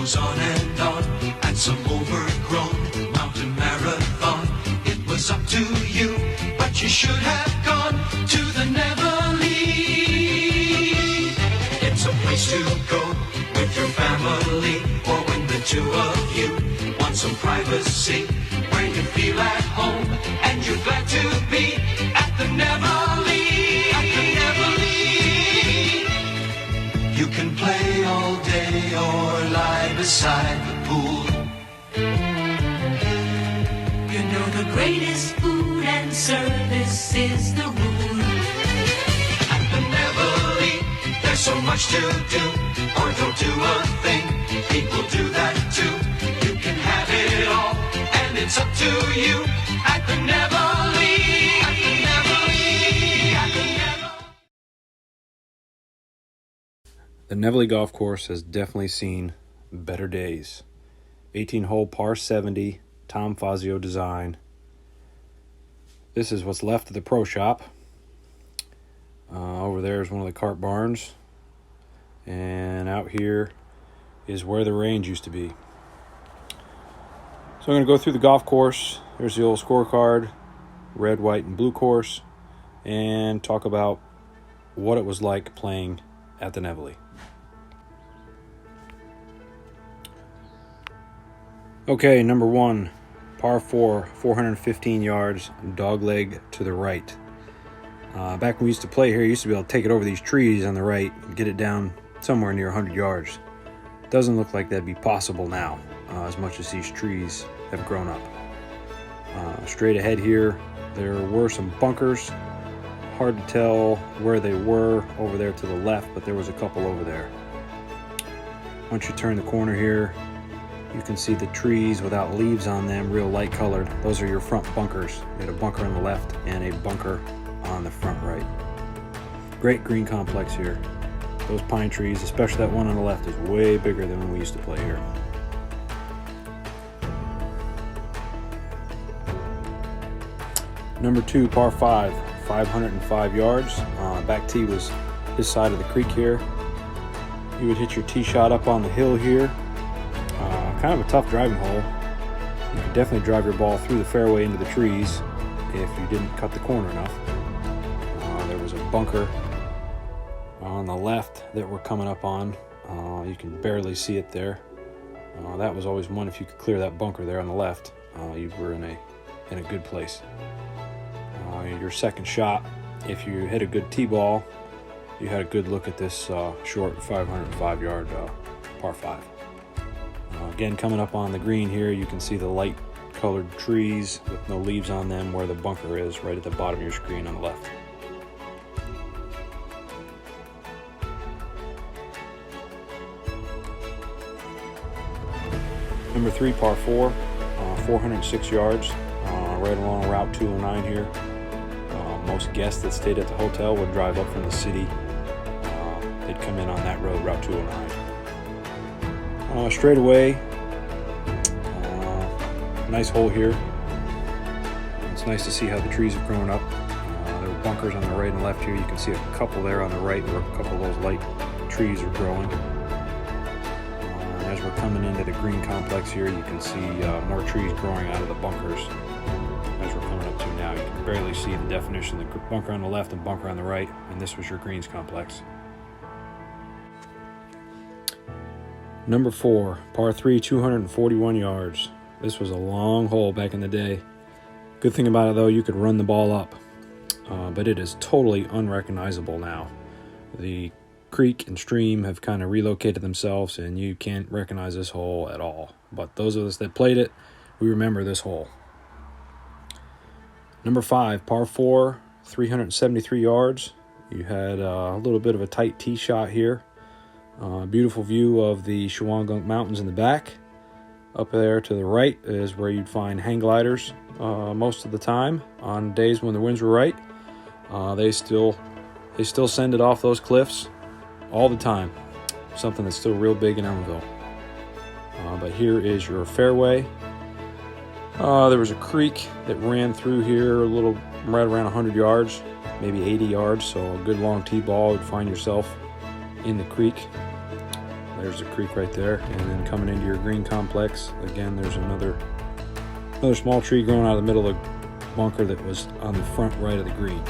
goes on, and some overgrown mountain marathon. It was up to you, but you should have gone to the Nevele. It's a place to go with your family, or when the two of you want some privacy, where you feel at home and you're glad to be at the Nevele. You can play all day or lie beside the pool. You know the greatest food and service is the rule. At the Nevele, there's so much to do, or don't do a thing. People do that too. You can have it all, and it's up to you. At the Nevele, at the Nevele, at the Nevele. The Nevele Golf Course has definitely seen better days. 18-hole par 70, Tom Fazio design. This is what's left of the pro shop. Over there is one of the cart barns. And out here is where the range used to be. So I'm going to go through the golf course. There's the old scorecard, red, white, and blue course, and talk about what it was like playing at the Nevele. Okay, number one, par 4, 415 yards, dogleg to the right. Back when we used to play here, you used to be able to take it over these trees on the right and get it down somewhere near 100 yards. Doesn't look like that'd be possible now, as much as these trees have grown up. Straight ahead here, there were some bunkers. Hard to tell where they were over there to the left, but there was a couple over there. Once you turn the corner here, you can see the trees without leaves on them, real light colored. Those are your front bunkers. You had a bunker on the left and a bunker on the front right. Great green complex here. Those pine trees, especially that one on the left, is way bigger than when we used to play here. Number 2, par 5, 505 yards. Back tee was this side of the creek here. You would hit your tee shot up on the hill here. Kind of a tough driving hole. You could definitely drive your ball through the fairway into the trees if you didn't cut the corner enough. There was a bunker on the left that we're coming up on. You can barely see it there. That was always one. If you could clear that bunker there on the left, you were in a good place. Your second shot, if you hit a good tee ball, you had a good look at this short 505 yard par 5. Again, coming up on the green here, you can see the light colored trees with no leaves on them where the bunker is, right at the bottom of your screen on the left. Number 3, par 4, 406 yards, right along Route 209 here. Most guests that stayed at the hotel would drive up from the city. They'd come in on that road, Route 209. Straight away, nice hole here. It's nice to see how the trees have grown up. There were bunkers on the right and left here. You can see a couple there on the right where a couple of those light trees are growing. As we're coming into the green complex here, you can see more trees growing out of the bunkers. As we're coming up to now, you can barely see the definition of the bunker on the left and bunker on the right, and this was your greens complex. Number 4, par 3, 241 yards. This was a long hole back in the day. Good thing about it though, you could run the ball up, but it is totally unrecognizable now. The creek and stream have kind of relocated themselves and you can't recognize this hole at all. But those of us that played it, we remember this hole. Number 5, par 4, 373 yards. You had a little bit of a tight tee shot here. Beautiful view of the Shawangunk Mountains in the back. Up there to the right is where you'd find hang gliders most of the time on days when the winds were right. They still send it off those cliffs all the time. Something that's still real big in Elmville. But here is your fairway. There was a creek that ran through here a little right around 100 yards, maybe 80 yards. So a good long tee ball would find yourself in the creek. There's the creek right there. And then coming into your green complex, again, there's another small tree growing out of the middle of the bunker that was on the front right of the green.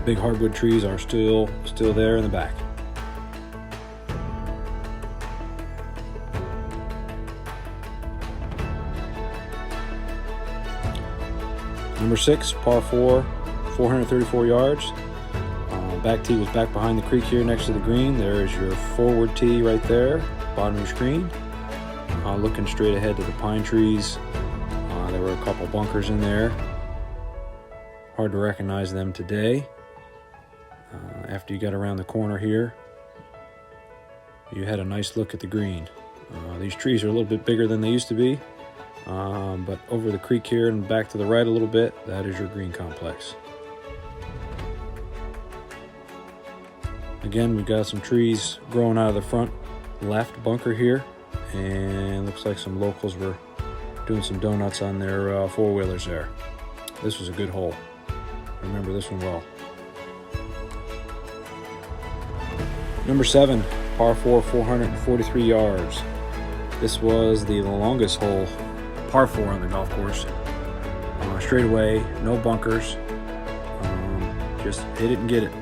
Big hardwood trees are still there in the back. Number 6, par 4, 434 yards. Back tee was back behind the creek here next to the green. There's your forward tee right there, bottom of your screen. Looking straight ahead to the pine trees. There were a couple bunkers in there. Hard to recognize them today. After you got around the corner here, you had a nice look at the green. These trees are a little bit bigger than they used to be. But over the creek here and back to the right a little bit, that is your green complex. Again, we've got some trees growing out of the front left bunker here, and looks like some locals were doing some donuts on their four-wheelers there. This was a good hole. Remember this one well. Number 7, par 4, 443 yards. This was the longest hole, par 4 on the golf course. Straight away, no bunkers. Just hit it and get it.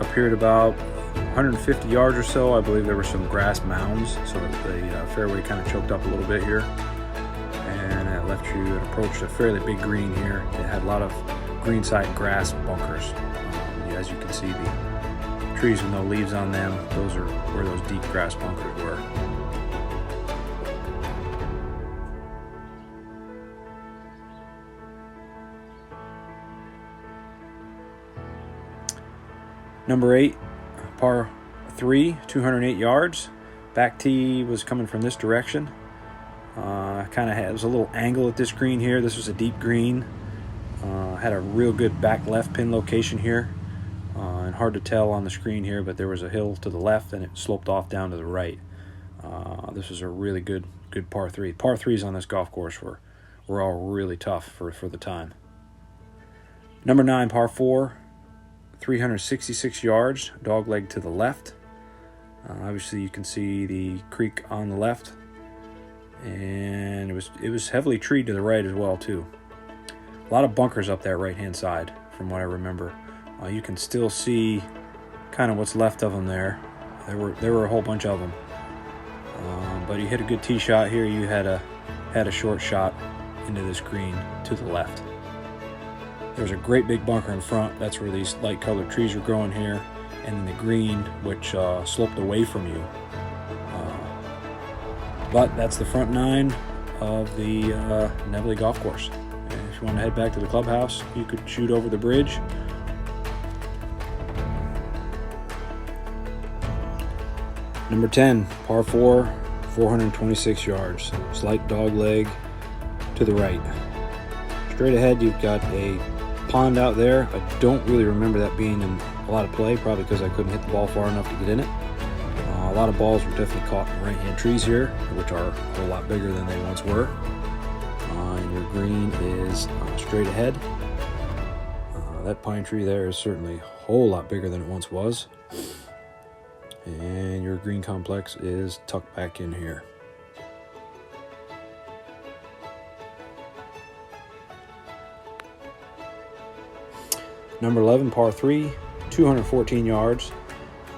Up here at about 150 yards or so, I believe there were some grass mounds, so the fairway kind of choked up a little bit here. And it left you and approached a fairly big green here. It had a lot of greenside grass bunkers. As you can see, the trees with no leaves on them, those are where those deep grass bunkers were. Number 8, par 3, 208 yards. Back tee was coming from this direction. It was a little angle at this green here. This was a deep green. Had a real good back left pin location here. And hard to tell on the screen here, but there was a hill to the left and it sloped off down to the right. This was a really good par 3. Par 3s on this golf course were all really tough for the time. Number 9, par 4. 366 yards, dog leg to the left. Obviously you can see the creek on the left, and it was heavily treed to the right as well too. A lot of bunkers up that right hand side from what I remember. You can still see kind of what's left of them there. There were a whole bunch of them, but you hit a good tee shot here. You had a short shot into this green to the left. There's a great big bunker in front. That's where these light colored trees are growing here. And then the green, which sloped away from you. But that's the front 9 of the Nevele golf course. And if you want to head back to the clubhouse, you could shoot over the bridge. Number 10, par 4, 426 yards. Slight dog leg to the right. Straight ahead, you've got a pond out there. I don't really remember that being in a lot of play, probably because I couldn't hit the ball far enough to get in it. A lot of balls were definitely caught in right-hand trees here, which are a whole lot bigger than they once were. And your green is straight ahead. That pine tree there is certainly a whole lot bigger than it once was. And your green complex is tucked back in here. Number 11, par 3, 214 yards.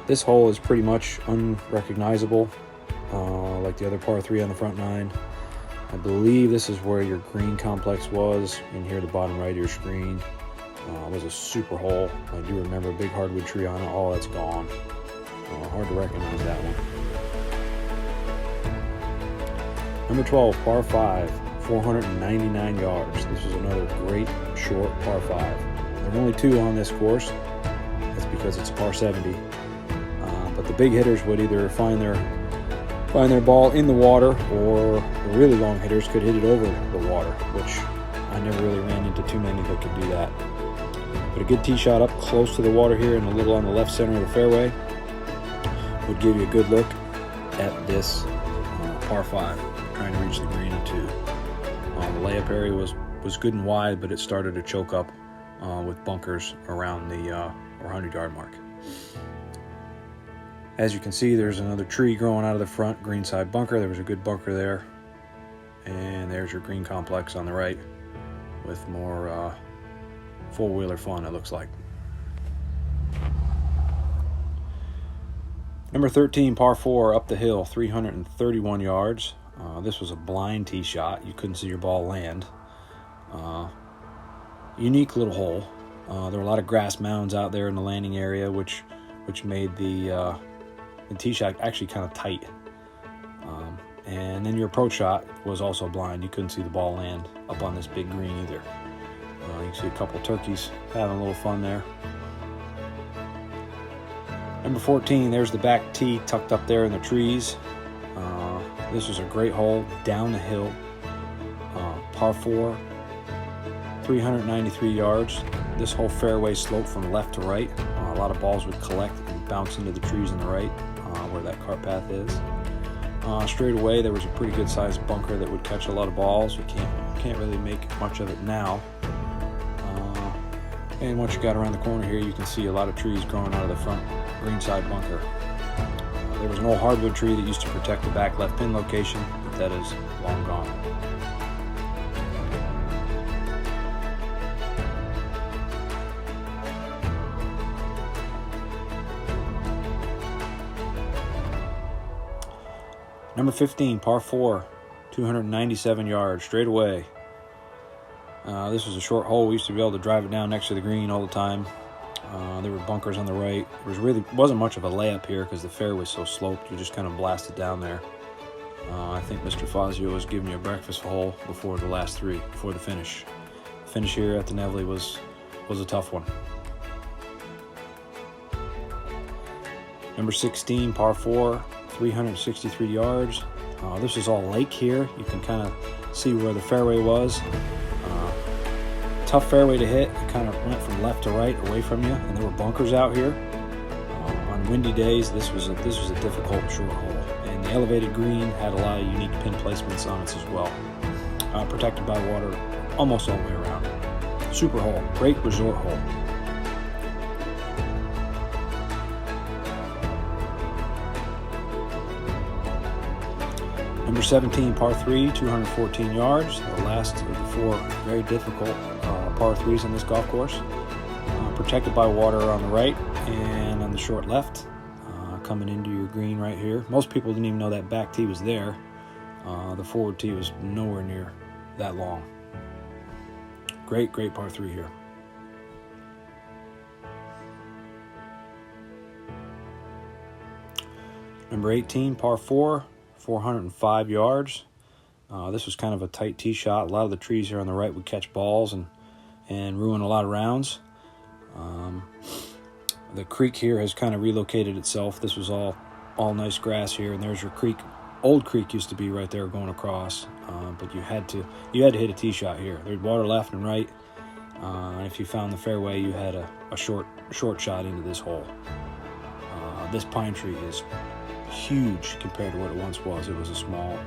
This hole is pretty much unrecognizable, like the other par 3 on the front 9. I believe this is where your green complex was. In here, the bottom right of your screen was a super hole. I do remember a big hardwood tree on it. All that's gone. Hard to recognize that one. Number 12, par 5, 499 yards. This is another great short par 5. There are only 2 on this course. That's because it's a par 70. But the big hitters would either find their ball in the water, or the really long hitters could hit it over the water, which I never really ran into too many that could do that. But a good tee shot up close to the water here and a little on the left center of the fairway would give you a good look at this par 5, trying to reach the green in 2. The layup area was good and wide, but it started to choke up with bunkers around the 100-yard mark. As you can see, there's another tree growing out of the front greenside bunker. There was a good bunker there. And there's your green complex on the right with more four-wheeler fun, it looks like. Number 13, par 4, up the hill, 331 yards. This was a blind tee shot. You couldn't see your ball land. Unique little hole. There were a lot of grass mounds out there in the landing area, which made the tee shot actually kind of tight. And then your approach shot was also blind. You couldn't see the ball land up on this big green either. You can see a couple of turkeys having a little fun there. Number 14, there's the back tee tucked up there in the trees. This was a great hole down the hill. Par 4, 393 yards. This whole fairway sloped from left to right. A lot of balls would collect and bounce into the trees on the right where that cart path is. Straight away, there was a pretty good sized bunker that would catch a lot of balls. You can't really make much of it now. And once you got around the corner here, you can see a lot of trees growing out of the front greenside bunker. There was an old hardwood tree that used to protect the back left pin location, but that is long gone. Number 15, par 4, 297 yards, straight away. This was a short hole. We used to be able to drive it down next to the green all the time. There were bunkers on the right. There wasn't much of a layup here because the fairway was so sloped. You just kind of blasted down there. I think Mr. Fazio was giving you a breakfast hole before the last three, before the finish. The finish here at the Nevele was a tough one. Number 16, par 4, 363 yards. This is all lake here. You can kind of see where the fairway was. Tough fairway to hit. It kind of went from left to right away from you, and there were bunkers out here. On windy days, this was a difficult short hole, and the elevated green had a lot of unique pin placements on it as well. Protected by water almost all the way around. Super hole, great resort hole. Number 17, par 3, 214 yards. The last of the four very difficult par 3s on this golf course. Protected by water on the right and on the short left. Coming into your green right here. Most people didn't even know that back tee was there. The forward tee was nowhere near that long. Great par 3 here. Number 18, par 4. 405 yards. This was kind of a tight tee shot. A lot of the trees here on the right would catch balls and ruin a lot of rounds. The creek here has kind of relocated itself. This was all nice grass here, and there's your creek. Old creek used to be right there going across, but you had to hit a tee shot here. There's water left and right, and if you found the fairway, you had a short shot into this hole. This pine tree is huge compared to what it once was. It was a small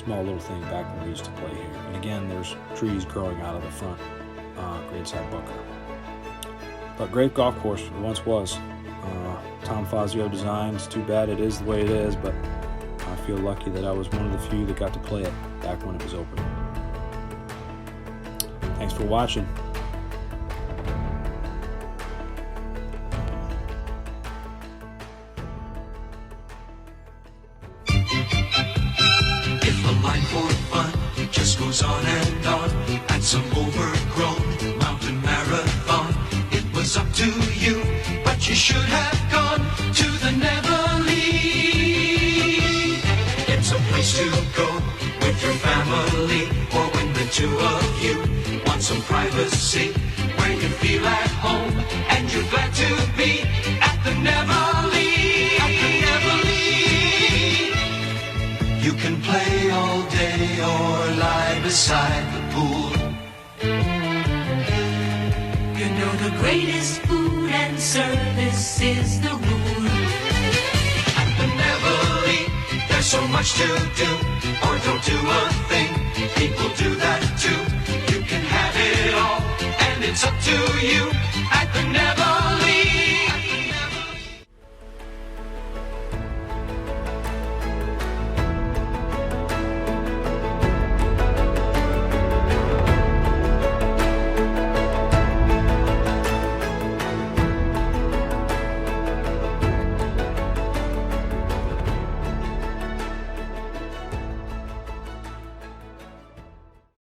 little thing back when we used to play here. And again, there's trees growing out of the front greenside bunker. But great golf course it once was. Tom Fazio design. It's too bad it is the way it is, but I feel lucky that I was one of the few that got to play it back when it was open. Thanks for watching. Line for fun just goes on and on at some overgrown mountain marathon. It was up to you, but you should have gone to the Nevele. It's a place to go with your family, or when the two of you want some privacy, where you feel at home and you're glad to be at the Nevele. You can play all day or lie beside the pool. You know the greatest food and service is the rule. At the Nevele, there's so much to do, or don't do a thing. People do that too. You can have it all, and it's up to you at the Nevele.